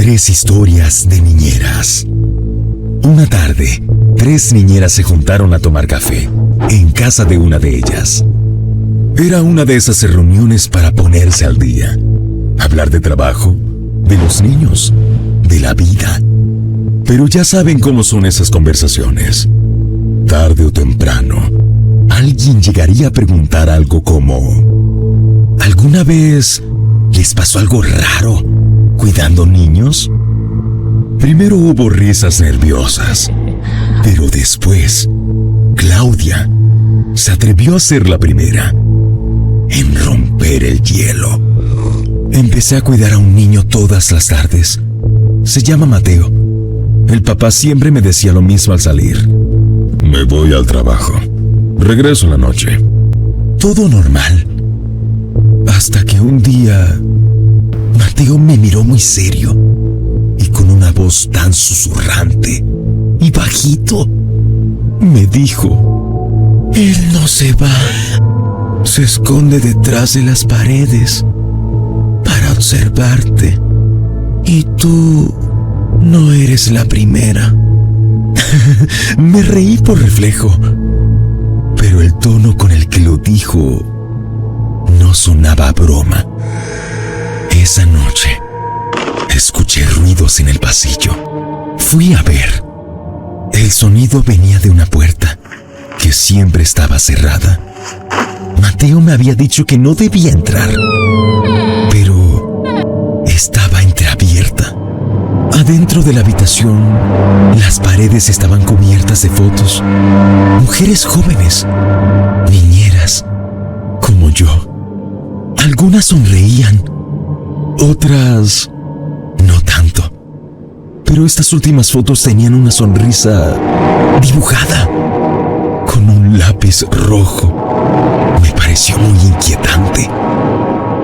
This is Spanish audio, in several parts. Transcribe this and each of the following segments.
Tres historias de niñeras. Una tarde, tres niñeras se juntaron a tomar café en casa de una de ellas. Era una de esas reuniones para ponerse al día, hablar de trabajo, de los niños, de la vida. Pero ya saben cómo son esas conversaciones. Tarde o temprano, alguien llegaría a preguntar algo como: ¿alguna vez les pasó algo raro cuidando niños? Primero hubo risas nerviosas, pero después, Claudia se atrevió a ser la primera en romper el hielo. Empecé a cuidar a un niño todas las tardes. Se llama Mateo. El papá siempre me decía lo mismo al salir: me voy al trabajo, regreso en la noche. Todo normal. Hasta que un día, Mateo me miró muy serio y con una voz tan susurrante y bajito me dijo: él no se va, se esconde detrás de las paredes para observarte, y tú no eres la primera. Me reí por reflejo, pero el tono con el que lo dijo no sonaba a broma. Esa noche escuché ruidos en el pasillo. Fui a ver. El sonido venía de una puerta que siempre estaba cerrada. Mateo me había dicho que no debía entrar, pero estaba entreabierta. Adentro de la habitación, las paredes estaban cubiertas de fotos. Mujeres jóvenes, niñeras, como yo. Algunas sonreían, otras no tanto. Pero estas últimas fotos tenían una sonrisa dibujada con un lápiz rojo. Me pareció muy inquietante.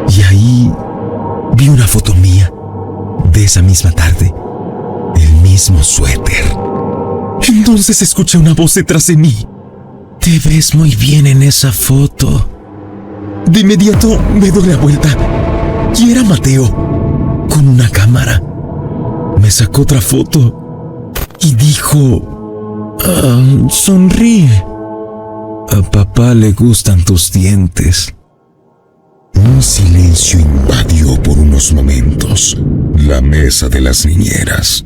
Y ahí vi una foto mía de esa misma tarde, el mismo suéter. Entonces escuché una voz detrás de mí: te ves muy bien en esa foto. De inmediato me doy la vuelta y era Mateo con una cámara. Me sacó otra foto y dijo: sonríe, a papá le gustan tus dientes. Un silencio invadió por unos momentos la mesa de las niñeras.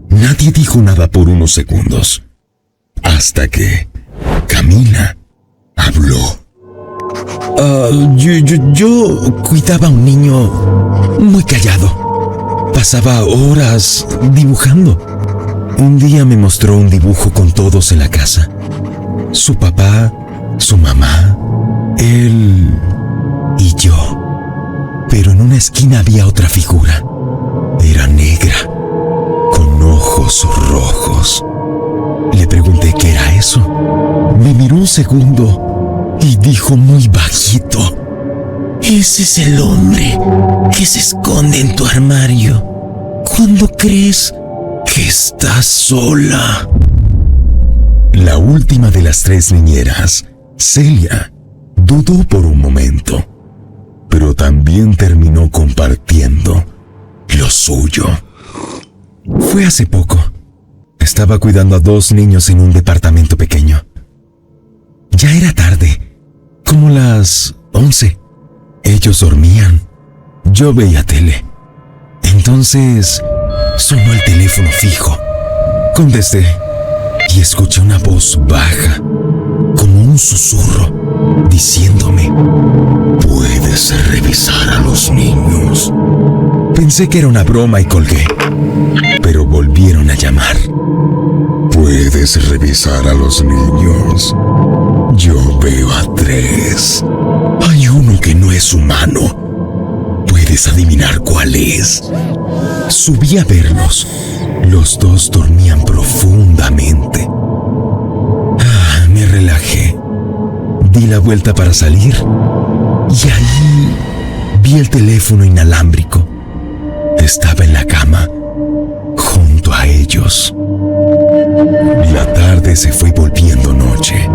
Nadie dijo nada por unos segundos, hasta que Camila habló. Yo cuidaba a un niño muy callado. Pasaba horas dibujando. Un día me mostró un dibujo con todos en la casa: su papá, su mamá, él y yo. Pero en una esquina había otra figura. Era negra, con ojos rojos. Le pregunté qué era eso. Me miró un segundo y dijo muy bajito: ese es el hombre que se esconde en tu armario cuando crees que estás sola. La última de las tres niñeras, Celia, dudó por un momento, pero también terminó compartiendo lo suyo. Fue hace poco. Estaba cuidando a dos niños en un departamento pequeño. Ya era tarde, como las 11. Ellos dormían. Yo veía tele. Entonces sonó el teléfono fijo. Contesté y escuché una voz baja, como un susurro, diciéndome: ¿puedes revisar a los niños? Pensé que era una broma y colgué, pero volvieron a llamar. ¿Puedes revisar a los niños? Yo veo a tres. Hay uno que no es humano. ¿Puedes adivinar cuál es? Subí a verlos. Los dos dormían profundamente. Me relajé. Di la vuelta para salir y ahí vi el teléfono inalámbrico. Estaba en la cama, junto a ellos. La tarde se fue volviendo noche.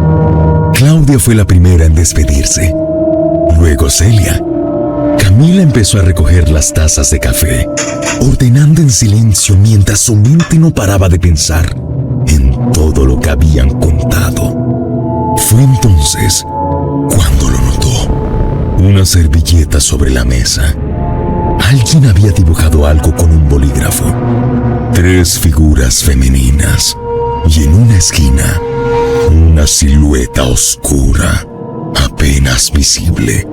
Claudia fue la primera en despedirse. Luego Celia. Camila empezó a recoger las tazas de café ordenando en silencio mientras su mente no paraba de pensar en todo lo que habían contado. Fue entonces cuando lo notó. Una servilleta sobre la mesa. Alguien había dibujado algo con un bolígrafo. 3 figuras femeninas y en una esquina una silueta oscura, apenas visible,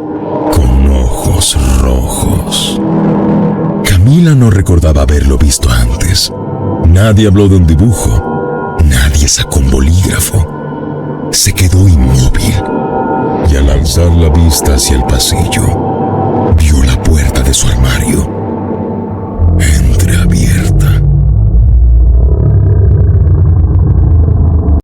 con ojos rojos. Camila no recordaba haberlo visto antes. Nadie habló de un dibujo. Nadie sacó un bolígrafo. Se quedó inmóvil y al alzar la vista hacia el pasillo, vio la puerta de su armario